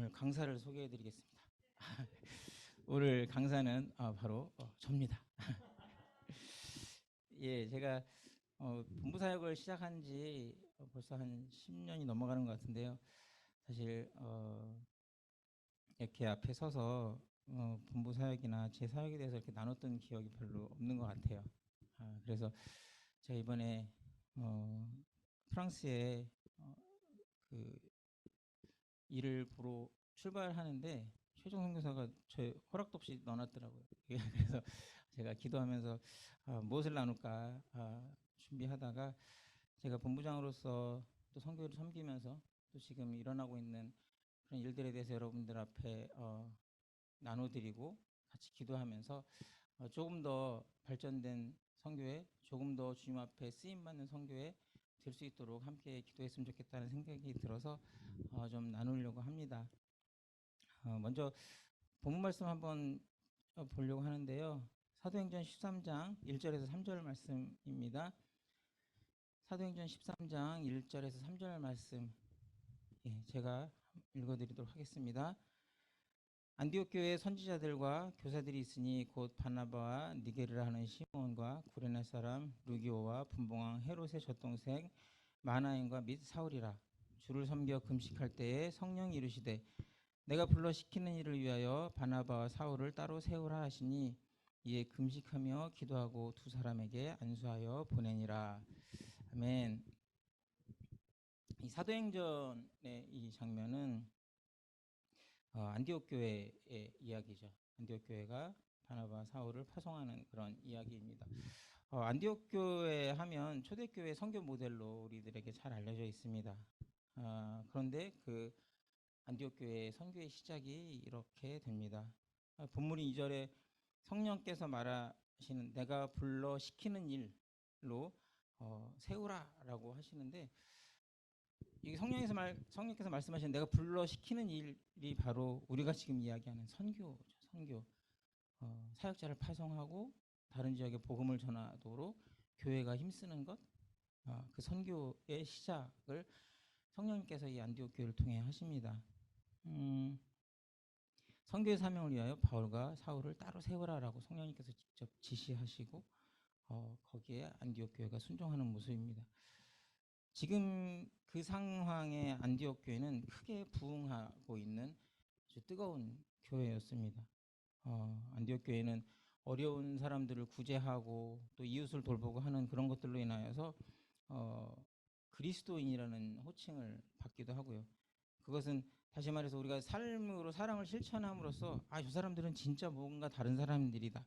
오늘 강사를 소개해 드리겠습니다. 오늘 강사는 바로 저입니다. 예, 제가 본부 사역을 시작한 지 벌써 한 10년이 넘어가는 것 같은데요. 사실 이렇게 앞에 서서 본부 사역이나 제 사역에 대해서 이렇게 나눴던 기억이 별로 없는 것 같아요. 그래서 제가 이번에 프랑스에 그 일을 보러 출발하는데 최종 선교사가 저 허락도 없이 넣어놨더라고요. 그래서 제가 기도하면서 무엇을 나눌까 준비하다가 제가 본부장으로서 또 선교를 섬기면서 또 지금 일어나고 있는 그런 일들에 대해서 여러분들 앞에 나눠드리고 같이 기도하면서 조금 더 발전된 선교회, 조금 더 주님 앞에 쓰임받는 선교회 될 수 있도록 함께 기도했으면 좋겠다는 생각이 들어서 좀 나누려고 합니다. 먼저 본문 말씀 한번 보려고 하는데요. 사도행전 13장 1절에서 3절 말씀입니다. 사도행전 13장 1절에서 3절 말씀 제가 읽어드리도록 하겠습니다. 안디옥 교회에 선지자들과 교사들이 있으니 곧 바나바와 니게르라 하는 시몬과 구레네 사람 루기오와 분봉왕 헤롯의 젖동생 마나엔과 및 사울이라. 주를 섬겨 금식할 때에 성령이 이르시되 내가 불러 시키는 일을 위하여 바나바와 사울을 따로 세우라 하시니 이에 금식하며 기도하고 두 사람에게 안수하여 보내니라. 아멘. 이 사도행전의 이 장면은 안디옥 교회의 이야기죠. 안디옥 교회가 바나바 사울을 파송하는 그런 이야기입니다. 안디옥 교회 하면 초대교회 선교 모델로 우리들에게 잘 알려져 있습니다. 그런데 그 안디옥 교회의 선교의 시작이 이렇게 됩니다. 본문이 2절에 성령께서 말하시는 내가 불러 시키는 일로 세우라라고 하시는데 이 성령께서 말씀하시는 내가 불러 시키는 일이 바로 우리가 지금 이야기하는 선교죠. 선교. 사역자를 파송하고 다른 지역에 복음을 전하도록 교회가 힘쓰는 것, 그 선교의 시작을 성령님께서 이 안디옥 교회를 통해 하십니다. 선교의 사명을 위하여 바울과 사울을 따로 세우라라고 성령님께서 직접 지시하시고 거기에 안디옥 교회가 순종하는 모습입니다. 지금 그 상황의 안디옥 교회는 크게 부흥하고 있는 아주 뜨거운 교회였습니다. 안디옥 교회는 어려운 사람들을 구제하고 또 이웃을 돌보고 하는 그런 것들로 인하여서 그리스도인이라는 호칭을 받기도 하고요. 그것은 다시 말해서 우리가 삶으로 사랑을 실천함으로써 저 사람들은 진짜 뭔가 다른 사람들이다.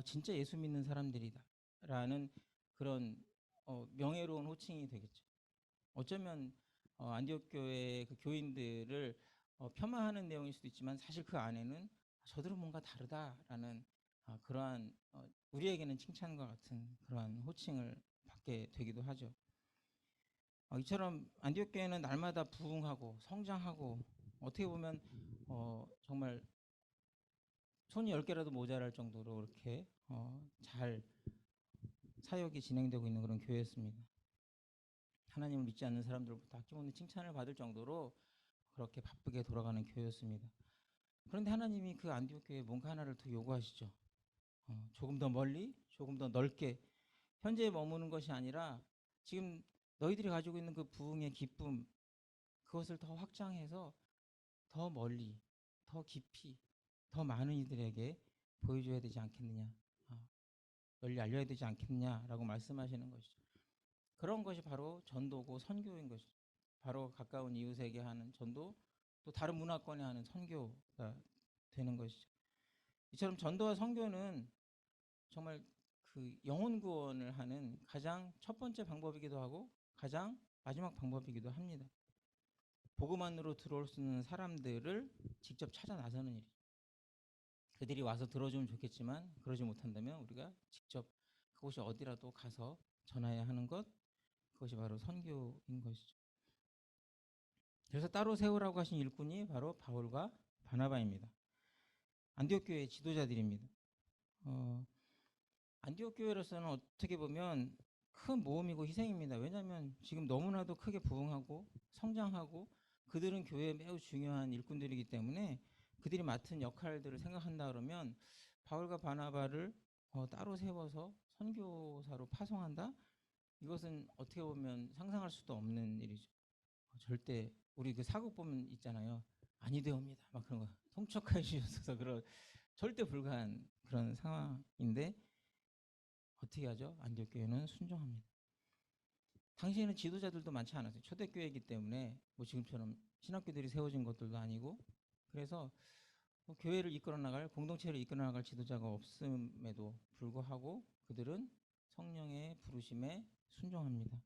진짜 예수 믿는 사람들이다. 라는 그런 명예로운 호칭이 되겠죠. 어쩌면 안디옥 교회 그 교인들을 폄하하는 내용일 수도 있지만 사실 그 안에는 저들은 뭔가 다르다라는 그러한 우리에게는 칭찬과 같은 그러한 호칭을 받게 되기도 하죠. 이처럼 안디옥 교회는 날마다 부흥하고 성장하고 어떻게 보면 정말 손이 10개라도 모자랄 정도로 이렇게 잘 사역이 진행되고 있는 그런 교회였습니다. 하나님을 믿지 않는 사람들부터 아낌없는 칭찬을 받을 정도로 그렇게 바쁘게 돌아가는 교회였습니다. 그런데 하나님이 그 안디옥 교회에 뭔가 하나를 더 요구하시죠. 조금 더 멀리, 조금 더 넓게 현재에 머무는 것이 아니라 지금 너희들이 가지고 있는 그 부흥의 기쁨, 그것을 더 확장해서 더 멀리, 더 깊이, 더 많은 이들에게 보여줘야 되지 않겠느냐, 널리 알려야 되지 않겠느냐라고 말씀하시는 것이죠. 그런 것이 바로 전도고 선교인 것이죠. 바로 가까운 이웃에게 하는 전도, 또 다른 문화권에 하는 선교가 되는 것이죠. 이처럼 전도와 선교는 정말 그 영혼 구원을 하는 가장 첫 번째 방법이기도 하고 가장 마지막 방법이기도 합니다. 복음 안으로 들어올 수 있는 사람들을 직접 찾아 나서는 일. 그들이 와서 들어주면 좋겠지만 그러지 못한다면 우리가 직접 그곳이 어디라도 가서 전해야 하는 것, 그것이 바로 선교인 것이죠. 그래서 따로 세우라고 하신 일꾼이 바로 바울과 바나바입니다. 안디옥 교회의 지도자들입니다. 안디옥 교회로서는 어떻게 보면 큰 모험이고 희생입니다. 왜냐하면 지금 너무나도 크게 부흥하고 성장하고 그들은 교회에 매우 중요한 일꾼들이기 때문에 그들이 맡은 역할들을 생각한다 그러면 바울과 바나바를 따로 세워서 선교사로 파송한다? 이것은 어떻게 보면 상상할 수도 없는 일이죠. 절대 우리 그 사국 보면 있잖아요. 아니 되옵니다. 막 그런 거 통촉해 주셔서 그런 절대 불가한 그런 상황인데 어떻게 하죠? 안디옥 교회는 순종합니다. 당시에는 지도자들도 많지 않았어요. 초대교회이기 때문에 뭐 지금처럼 신학교들이 세워진 것들도 아니고 그래서 뭐 교회를 이끌어 나갈 공동체를 이끌어 나갈 지도자가 없음에도 불구하고 그들은 성령의 부르심에 순종합니다.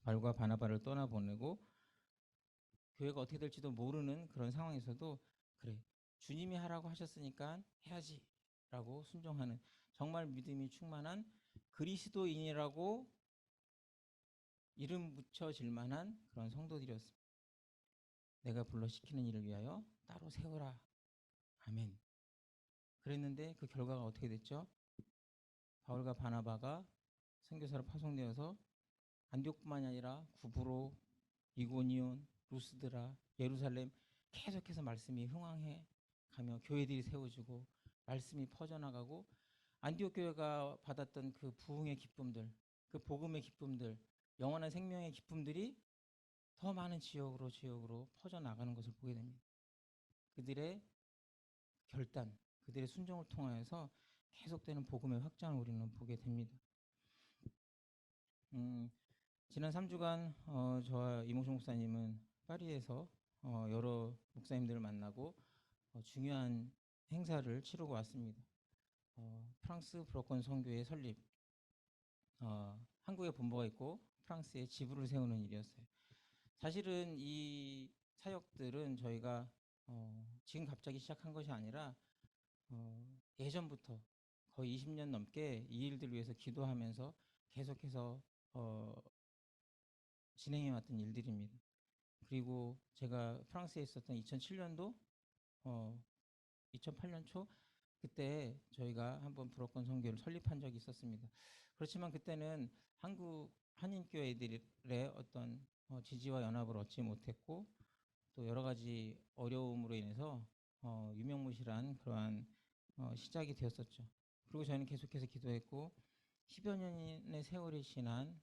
바울과 바나바를 떠나보내고 교회가 어떻게 될지도 모르는 그런 상황에서도 그래 주님이 하라고 하셨으니까 해야지 라고 순종하는 정말 믿음이 충만한 그리스도인이라고 이름 붙여질 만한 그런 성도들이었습니다. 내가 불러 시키는 일을 위하여 따로 세우라. 아멘. 그랬는데 그 결과가 어떻게 됐죠? 바울과 바나바가 선교사로 파송되어서 안디옥뿐만이 아니라 구브로, 이고니온, 루스드라, 예루살렘 계속해서 말씀이 흥황해 가며 교회들이 세워지고 말씀이 퍼져나가고 안디옥 교회가 받았던 그 부흥의 기쁨들, 그 복음의 기쁨들, 영원한 생명의 기쁨들이 더 많은 지역으로 퍼져나가는 것을 보게 됩니다. 그들의 결단, 그들의 순종을 통하여서 계속되는 복음의 확장을 우리는 보게 됩니다. 지난 3주간 저와 이몽식 목사님은 파리에서 여러 목사님들을 만나고 중요한 행사를 치르고 왔습니다. 프랑스 브로건 선교회 설립, 한국에 본부가 있고 프랑스에 지부를 세우는 일이었어요. 사실은 이 사역들은 저희가 지금 갑자기 시작한 것이 아니라 예전부터 거의 20년 넘게 이 일들을 위해서 기도하면서 계속해서 진행해왔던 일들입니다. 그리고 제가 프랑스에 있었던 2007년도 2008년 초 그때 저희가 한번 브로건 선교를 설립한 적이 있었습니다. 그렇지만 그때는 한국 한인교회들의 어떤 지지와 연합을 얻지 못했고 또 여러 가지 어려움으로 인해서 유명무실한 그러한 시작이 되었었죠. 그리고 저희는 계속해서 기도했고 10여 년의 세월이 지난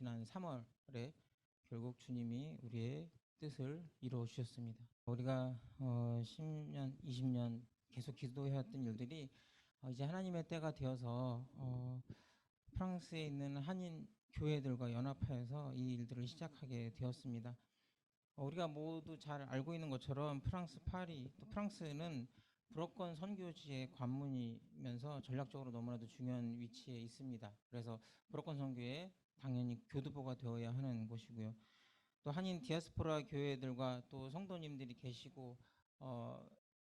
3월에 결국 주님이 우리의 뜻을 이루어 주셨습니다. 우리가 10년, 20년 계속 기도해왔던 일들이 이제 하나님의 때가 되어서 프랑스에 있는 한인 교회들과 연합하여서 이 일들을 시작하게 되었습니다. 우리가 모두 잘 알고 있는 것처럼 프랑스 파리, 또 프랑스는 브로건 선교지의 관문이면서 전략적으로 너무나도 중요한 위치에 있습니다. 그래서 브로건 선교에 당연히 교두보가 되어야 하는 곳이고요. 또 한인 디아스포라 교회들과 또 성도님들이 계시고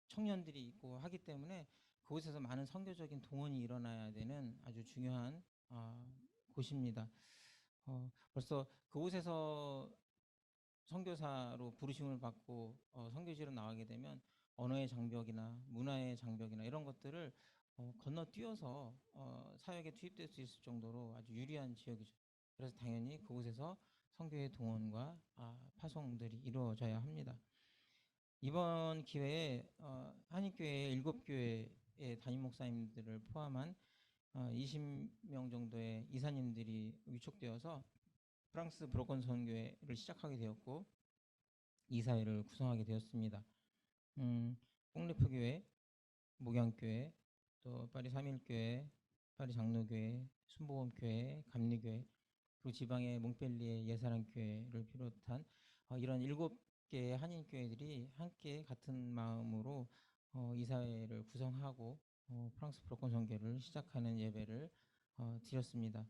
청년들이 있고 하기 때문에 그곳에서 많은 선교적인 동원이 일어나야 되는 아주 중요한 곳입니다. 벌써 그곳에서 선교사로 부르심을 받고 선교지로 나가게 되면 언어의 장벽이나 문화의 장벽이나 이런 것들을 건너뛰어서 사역에 투입될 수 있을 정도로 아주 유리한 지역이죠. 그래서 당연히 그곳에서 선교의 동원과 파송들이 이루어져야 합니다. 이번 기회에 한인교회 7교회의 담임 목사님들을 포함한 20명 정도의 이사님들이 위촉되어서 프랑스 브로건 선교회를 시작하게 되었고 이사회를 구성하게 되었습니다. 뽕리프교회, 목양교회, 또 파리 3일교회, 파리 장로교회, 순복음교회, 감리교회, 그리고 지방의 몽펠리에 예사랑교회를 비롯한 이런 7개의 한인교회들이 함께 같은 마음으로 이사회를 구성하고 프랑스 브로건 선교를 시작하는 예배를 드렸습니다.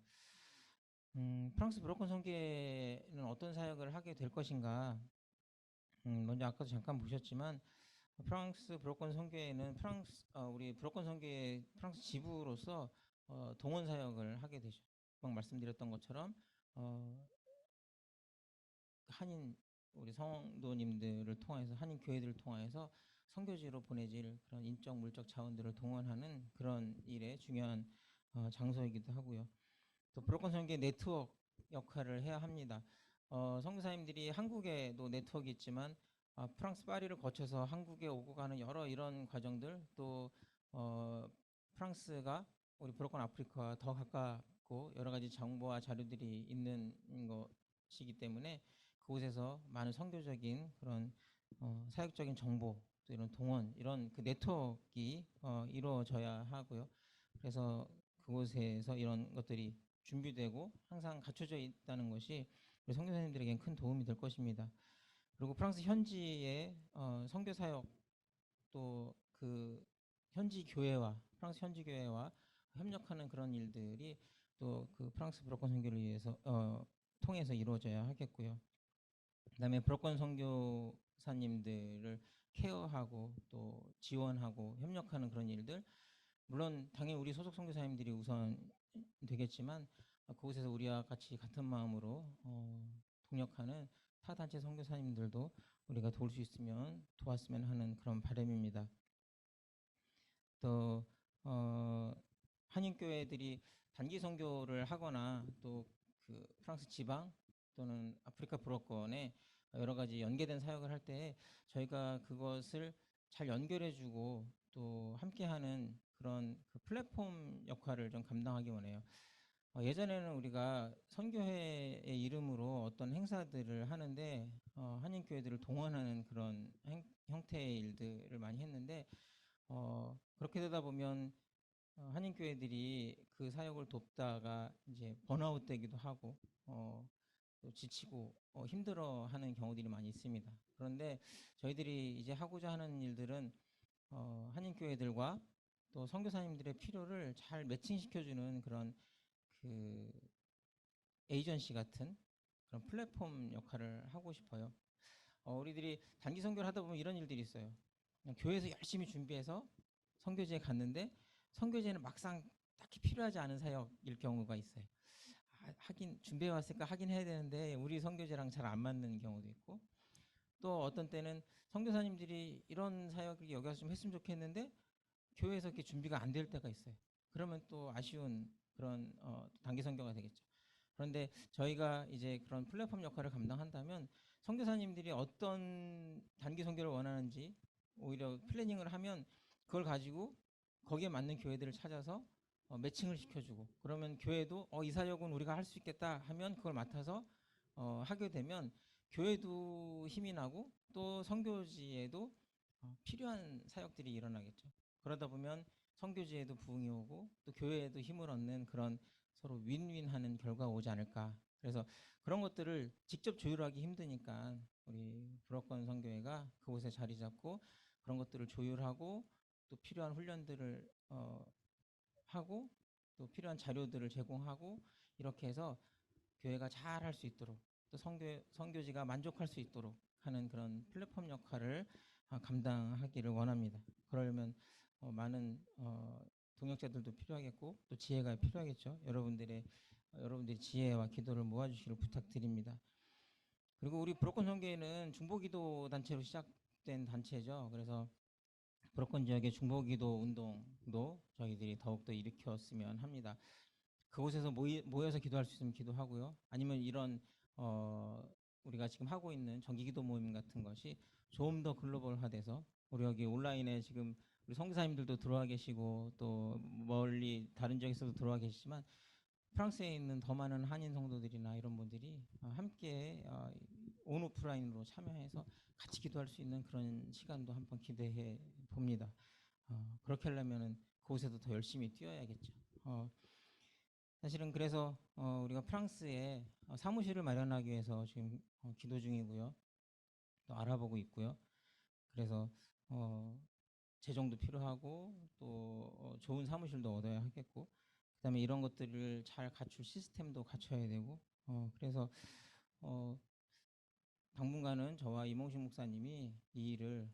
프랑스 브로건 선교회는 어떤 사역을 하게 될 것인가? 먼저 아까도 잠깐 보셨지만 프랑스 브로건 선교회는 우리 브로건 선교회 프랑스 지부로서 동원 사역을 하게 되죠. 막 말씀드렸던 것처럼 한인 우리 성도님들을 통해서 한인 교회들을 통해서 선교지로 보내질 그런 인적 물적 자원들을 동원하는 그런 일에 중요한 장소이기도 하고요. 또 브로건 선교회 네트워크 역할을 해야 합니다. 선교사님들이 한국에도 네트워크 있지만 프랑스 파리를 거쳐서 한국에 오고 가는 여러 이런 과정들 또 프랑스가 우리 브로큰 아프리카와 더 가깝고 여러 가지 정보와 자료들이 있는 것이기 때문에 그곳에서 많은 선교적인 그런 사역적인 정보 또 이런 동원 이런 그 네트워크가 이루어져야 하고요. 그래서 그곳에서 이런 것들이 준비되고 항상 갖춰져 있다는 것이 우리 선교사님들에겐 큰 도움이 될 것입니다. 그리고 프랑스 현지의 선교 사역 또 그 현지 교회와 프랑스 현지 교회와 협력하는 그런 일들이 또 그 프랑스 브로큰 선교를 위해서 통해서 이루어져야 하겠고요. 그다음에 브로큰 선교사님들을 케어하고 또 지원하고 협력하는 그런 일들 물론 당연히 우리 소속 선교사님들이 우선 되겠지만 그곳에서 우리와 같이 같은 마음으로 동력하는 타 단체 선교사님들도 우리가 도울 수 있으면 도왔으면 하는 그런 바람입니다. 또 한인 교회들이 단기 선교를 하거나 또 그 프랑스 지방 또는 아프리카 브로컨에 여러 가지 연계된 사역을 할 때 저희가 그것을 잘 연결해주고 또 함께하는 그런 그 플랫폼 역할을 좀 감당하기 원해요. 예전에는 우리가 선교회의 이름으로 어떤 행사들을 하는데 한인 교회들을 동원하는 그런 형태의 일들을 많이 했는데 그렇게 되다 보면 한인 교회들이 그 사역을 돕다가 이제 번아웃 되기도 하고 또 지치고 힘들어하는 경우들이 많이 있습니다. 그런데 저희들이 이제 하고자 하는 일들은 한인 교회들과 또 선교사님들의 필요를 잘 매칭시켜주는 그런 그 에이전시 같은 그런 플랫폼 역할을 하고 싶어요. 우리들이 단기 선교를 하다 보면 이런 일들이 있어요. 그냥 교회에서 열심히 준비해서 선교지에 갔는데 선교지에는 막상 딱히 필요하지 않은 사역일 경우가 있어요. 하긴 준비해 왔으니까 하긴 해야 되는데 우리 선교지랑 잘 안 맞는 경우도 있고 또 어떤 때는 선교사님들이 이런 사역을 여기 와서 좀 했으면 좋겠는데 교회에서 이렇게 준비가 안 될 때가 있어요. 그러면 또 아쉬운 그런 단기 선교가 되겠죠. 그런데 저희가 이제 그런 플랫폼 역할을 감당한다면 선교사님들이 어떤 단기 선교를 원하는지 오히려 플래닝을 하면 그걸 가지고 거기에 맞는 교회들을 찾아서 매칭을 시켜주고 그러면 교회도 이 사역은 우리가 할 수 있겠다 하면 그걸 맡아서 하게 되면 교회도 힘이 나고 또 선교지에도 필요한 사역들이 일어나겠죠. 그러다 보면 선교지에도 부흥이 오고 또 교회에도 힘을 얻는 그런 서로 윈윈하는 결과가 오지 않을까. 그래서 그런 것들을 직접 조율하기 힘드니까 우리 브로큰 선교회가 그곳에 자리 잡고 그런 것들을 조율하고 또 필요한 훈련들을 하고 또 필요한 자료들을 제공하고 이렇게 해서 교회가 잘 할 수 있도록 또 선교지가 만족할 수 있도록 하는 그런 플랫폼 역할을 감당하기를 원합니다. 그러려면 많은 동역자들도 필요하겠고 또 지혜가 필요하겠죠. 여러분들의 지혜와 기도를 모아주시기를 부탁드립니다. 그리고 우리 브로큰 선교회는 중보기도 단체로 시작된 단체죠. 그래서 브로큰 지역의 중보기도 운동도 저희들이 더욱더 일으켰으면 합니다. 그곳에서 모여서 기도할 수 있으면 기도하고요. 아니면 이런 우리가 지금 하고 있는 정기기도 모임 같은 것이 좀 더 글로벌화돼서 우리 여기 온라인에 지금 우리 선교사님들도 들어와 계시고 또 멀리 다른 지역에서도 들어와 계시지만 프랑스에 있는 더 많은 한인 성도들이나 이런 분들이 함께 온오프라인으로 참여해서 같이 기도할 수 있는 그런 시간도 한번 기대해 봅니다. 그렇게 하려면은 그곳에도 더 열심히 뛰어야겠죠. 사실은 그래서 우리가 프랑스에 사무실을 마련하기 위해서 지금 기도 중이고요. 또 알아보고 있고요. 그래서 재정도 필요하고 또 좋은 사무실도 얻어야 하겠고 그다음에 이런 것들을 잘 갖출 시스템도 갖춰야 되고 그래서 당분간은 저와 이몽식 목사님이 이 일을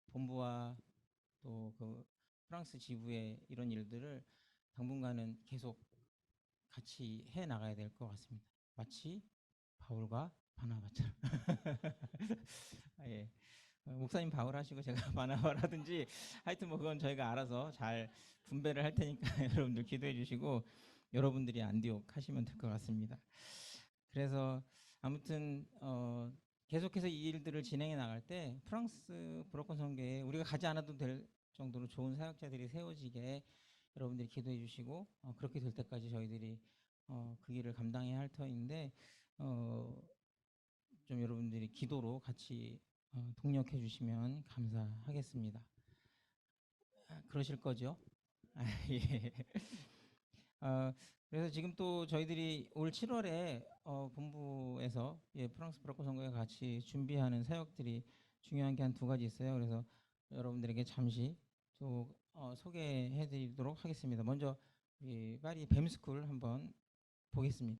본부와 또 그 프랑스 지부의 이런 일들을 당분간은 계속 같이 해 나가야 될 것 같습니다. 마치 바울과 바나바처럼. 예. 목사님 바울 하시고 제가 바나바라든지 하여튼 뭐 그건 저희가 알아서 잘 분배를 할 테니까 여러분들 기도해 주시고 여러분들이 안디옥 하시면 될 것 같습니다. 그래서 아무튼 계속해서 이 일들을 진행해 나갈 때 프랑스 브로컨 선교에 우리가 가지 않아도 될 정도로 좋은 사역자들이 세워지게 여러분들이 기도해 주시고 그렇게 될 때까지 저희들이 그 일을 감당해야 할 터인데 좀 여러분들이 기도로 같이 동력해 주시면 감사하겠습니다. 그러실 거죠? 예. 그래서 지금 또 저희들이 올 7월에 본부에서 프랑스 브로커 선거에 같이 준비하는 사역들이 중요한 게 한 두 가지 있어요. 그래서 여러분들에게 잠시 또 소개해드리도록 하겠습니다. 먼저 파리 뱀스쿨 한번 보겠습니다.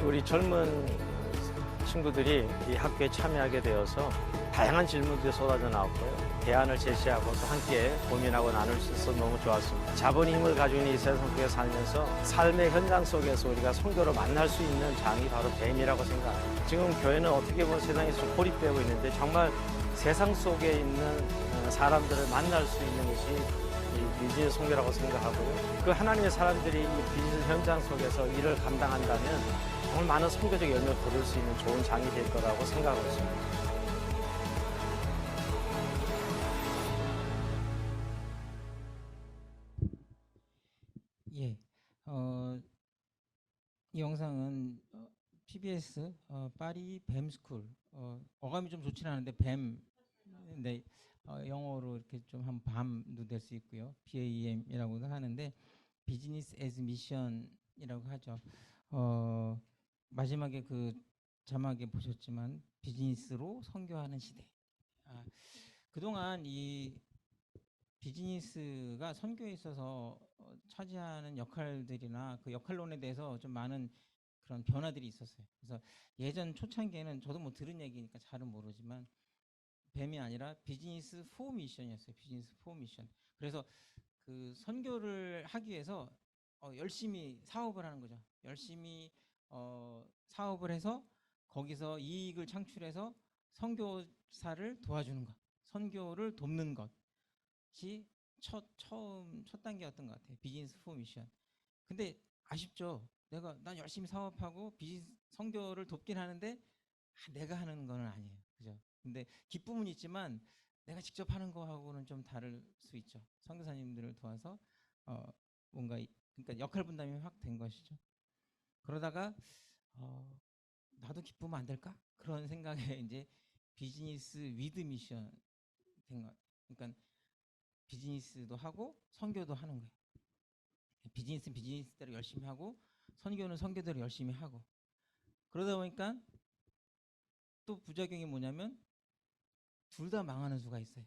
우리 젊은 친구들이 이 학교에 참여하게 되어서 다양한 질문들이 쏟아져 나왔고요. 대안을 제시하고 또 함께 고민하고 나눌 수 있어서 너무 좋았습니다. 자본의 힘을 가지고 있는 이 세상 속에 살면서 삶의 현장 속에서 우리가 성도를 만날 수 있는 장이 바로 뱀이라고 생각합니다. 지금 교회는 어떻게 보면 세상에서 고립되고 있는데 정말 세상 속에 있는 사람들을 만날 수 있는 것이 이 비즈니스 선교라고 생각하고요. 그 하나님의 사람들이 이 비즈니스 현장 속에서 일을 감당한다면 정말 많은 선교적 열매를 거둘 수 있는 좋은 장이 될 거라고 생각하고 있습니다. 예, 이 영상은 PBS 파리 뱀스쿨 어감이 좀 좋지는 않은데 뱀 네, 영어로 이렇게 좀 한 밤도 될 수 있고요. BAM이라고도 하는데 비즈니스 애즈 미션이라고 하죠. 마지막에 그 자막에 보셨지만 비즈니스로 선교하는 시대. 그동안 이 비즈니스가 선교에 있어서 차지하는 역할들이나 그 역할론에 대해서 좀 많은 그런 변화들이 있었어요. 그래서 예전 초창기에는 저도 뭐 들은 얘기니까 잘은 모르지만 뱀이 아니라 비즈니스 포 미션이었어요. 비즈니스 포 미션. 그래서 그 선교를 하기 위해서 열심히 사업을 하는 거죠. 열심히 사업을 해서 거기서 이익을 창출해서 선교사를 도와주는 것, 선교를 돕는 것이 첫 단계였던 것 같아요. 비즈니스 포 미션. 근데 아쉽죠. 난 열심히 사업하고 비즈니스 선교를 돕긴 하는데 내가 하는 건 아니에요. 그죠? 근데 기쁨은 있지만 내가 직접 하는 거하고는 좀 다를 수 있죠. 선교사님들을 도와서 뭔가 그러니까 역할 분담이 확 된 것이죠. 그러다가 나도 기쁘면 안 될까? 그런 생각에 이제 비즈니스 위드 미션 된 것. 그러니까 비즈니스도 하고 선교도 하는 거예요. 비즈니스는 비즈니스대로 열심히 하고 선교는 선교대로 열심히 하고 그러다 보니까 또 부작용이 뭐냐면 둘 다 망하는 수가 있어요.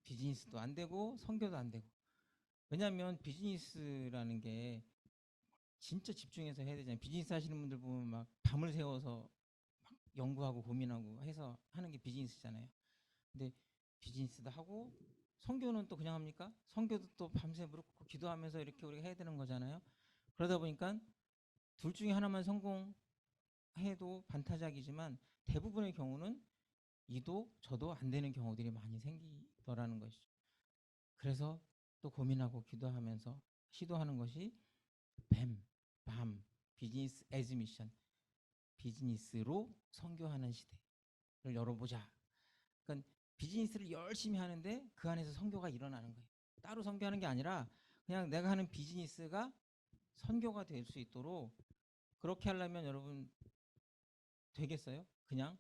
비즈니스도 안 되고 선교도 안 되고. 왜냐하면 비즈니스라는 게 진짜 집중해서 해야 되잖아요. 비즈니스 하시는 분들 보면 막 밤을 새워서 막 연구하고 고민하고 해서 하는 게 비즈니스잖아요. 근데 비즈니스도 하고 선교는 또 그냥 합니까? 선교도 또 밤새 무릎 꿇고 기도하면서 이렇게 우리가 해야 되는 거잖아요. 그러다 보니까 둘 중에 하나만 성공해도 반타작이지만 대부분의 경우는 이도 저도 안 되는 경우들이 많이 생기더라는 것이죠. 그래서 또 고민하고 기도하면서 시도하는 것이 밤, 비즈니스 애즈 미션, 비즈니스로 선교하는 시대를 열어보자. 그러니까 비즈니스를 열심히 하는데 그 안에서 선교가 일어나는 거예요. 따로 선교하는 게 아니라 그냥 내가 하는 비즈니스가 선교가 될 수 있도록 그렇게 하려면 여러분 되겠어요? 그냥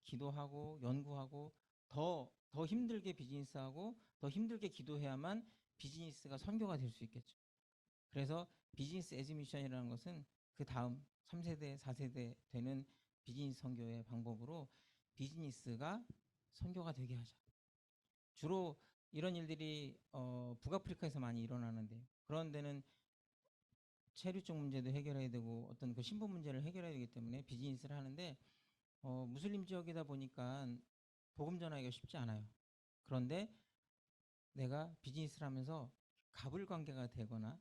기도하고 연구하고 더 힘들게 비즈니스하고 더 힘들게 기도해야만 비즈니스가 선교가 될 수 있겠죠. 그래서 비즈니스 애즈 미션이라는 것은 그 다음 3세대, 4세대 되는 비즈니스 선교의 방법으로 비즈니스가 선교가 되게 하자. 주로 이런 일들이 북아프리카에서 많이 일어나는데 그런 데는 체류증 문제도 해결해야 되고 어떤 그 신분 문제를 해결해야 되기 때문에 비즈니스를 하는데 무슬림 지역이다 보니까 복음 전하기가 쉽지 않아요. 그런데 내가 비즈니스를 하면서 갑을 관계가 되거나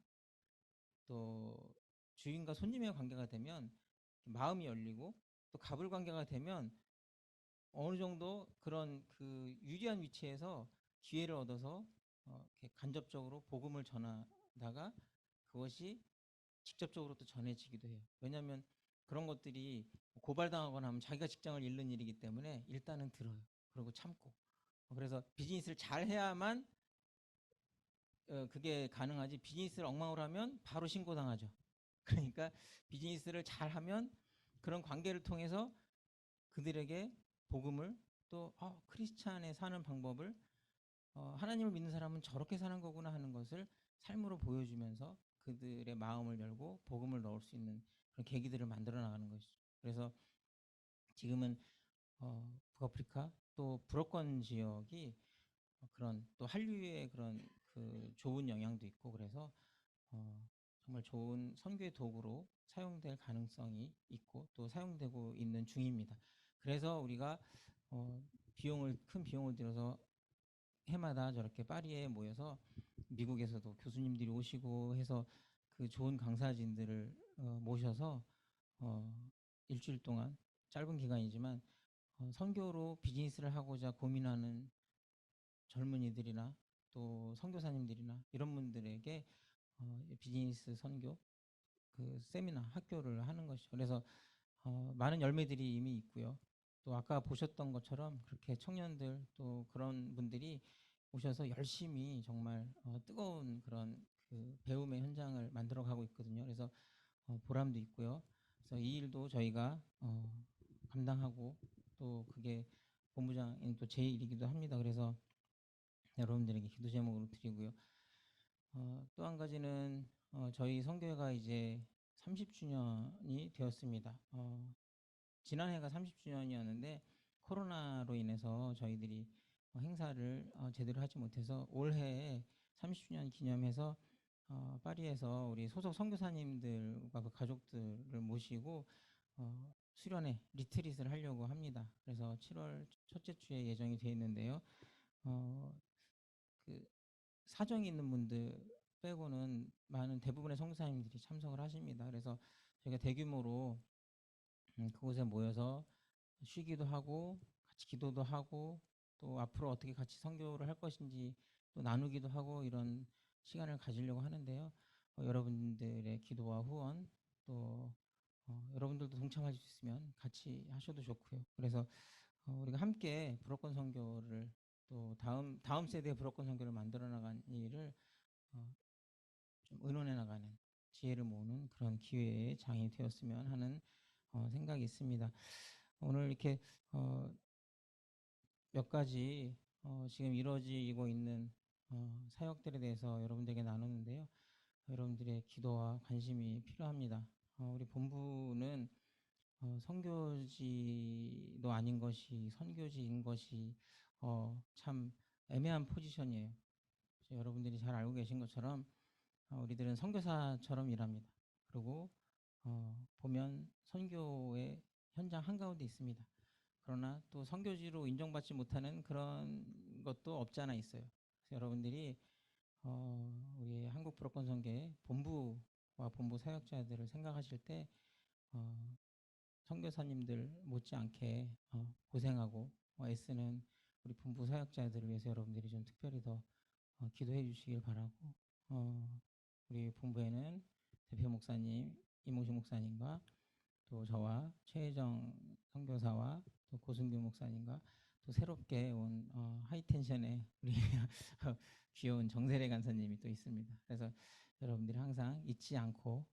또 주인과 손님의 관계가 되면 마음이 열리고, 또 갑을 관계가 되면 어느 정도 그런 그 유리한 위치에서 기회를 얻어서 이렇게 간접적으로 복음을 전하다가 그것이 직접적으로 또 전해지기도 해요. 왜냐하면 그런 것들이 고발당하거나 하면 자기가 직장을 잃는 일이기 때문에 일단은 들어요. 그리고 참고. 그래서 비즈니스를 잘 해야만 그게 가능하지, 비즈니스를 엉망으로 하면 바로 신고당하죠. 그러니까 비즈니스를 잘 하면 그런 관계를 통해서 그들에게 복음을, 또 크리스찬의 사는 방법을, 하나님을 믿는 사람은 저렇게 사는 거구나 하는 것을 삶으로 보여주면서 그들의 마음을 열고 복음을 넣을 수 있는 그런 계기들을 만들어 나가는 것이죠. 그래서 지금은 북아프리카 또 불어권 지역이 그런 또 한류의 그런 그 좋은 영향도 있고, 그래서 정말 좋은 선교의 도구로 사용될 가능성이 있고 또 사용되고 있는 중입니다. 그래서 우리가 큰 비용을 들여서 해마다 저렇게 파리에 모여서 미국에서도 교수님들이 오시고 해서 그 좋은 강사진들을 모셔서 일주일 동안, 짧은 기간이지만 선교로 비즈니스를 하고자 고민하는 젊은이들이나 또 선교사님들이나 이런 분들에게 비즈니스 선교 그 세미나 학교를 하는 것이죠. 그래서 많은 열매들이 이미 있고요. 또 아까 보셨던 것처럼 그렇게 청년들 또 그런 분들이 오셔서 열심히 정말 뜨거운 그런 그 배움의 현장을 만들어가고 있거든요. 그래서 보람도 있고요. 그래서 이 일도 저희가 감당하고, 또 그게 본부장인 또 제 일이기도 합니다. 그래서 여러분들에게 기도 제목으로 드리고요. 또 한 가지는 저희 선교회가 이제 30주년이 되었습니다. 지난해가 30주년이었는데 코로나로 인해서 저희들이 행사를 제대로 하지 못해서 올해에 30주년 기념해서 파리에서 우리 소속 선교사님들과 그 가족들을 모시고 수련회 리트릿을 하려고 합니다. 그래서 7월 첫째 주에 예정이 되어 있는데요. 그 사정이 있는 분들 빼고는 많은 대부분의 선교사님들이 참석을 하십니다. 그래서 저희가 대규모로 그곳에 모여서 쉬기도 하고 같이 기도도 하고, 또 앞으로 어떻게 같이 선교를 할 것인지 또 나누기도 하고, 이런 시간을 가지려고 하는데요. 여러분들의 기도와 후원, 또 여러분들도 동참하실 수 있으면 같이 하셔도 좋고요. 그래서 우리가 함께 불어권 선교를, 또 다음 세대의 불어권 선교를 만들어 나간 일을 좀 의논해 나가는, 지혜를 모으는 그런 기회의 장이 되었으면 하는 생각이 있습니다. 오늘 이렇게 몇 가지 지금 이루어지고 있는 사역들에 대해서 여러분들에게 나누는데요. 여러분들의 기도와 관심이 필요합니다. 우리 본부는 선교지도 아닌 것이 선교지인 것이 참 애매한 포지션이에요. 여러분들이 잘 알고 계신 것처럼 우리들은 선교사처럼 일합니다. 그리고 보면 선교의 현장 한가운데 있습니다. 그러나 또 선교지로 인정받지 못하는 그런 것도 없지 않아 있어요. 그래서 여러분들이 우리 한국 불어권 선교의 본부와 본부 사역자들을 생각하실 때 선교사님들 못지않게 고생하고 애쓰는 우리 본부 사역자들을 위해서 여러분들이 좀 특별히 더 기도해 주시길 바라고, 우리 본부에는 대표 목사님 이몽식 목사님과 또 저와 최혜정 선교사와 또 고승규 목사님과 또 새롭게 온 하이텐션의 우리 귀여운 정세례 간사님이 또 있습니다. 그래서 여러분들이 항상 잊지 않고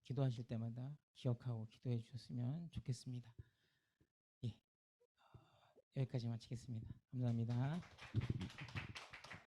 기도하실 때마다 기억하고 기도해 주셨으면 좋겠습니다. 예, 여기까지 마치겠습니다. 감사합니다.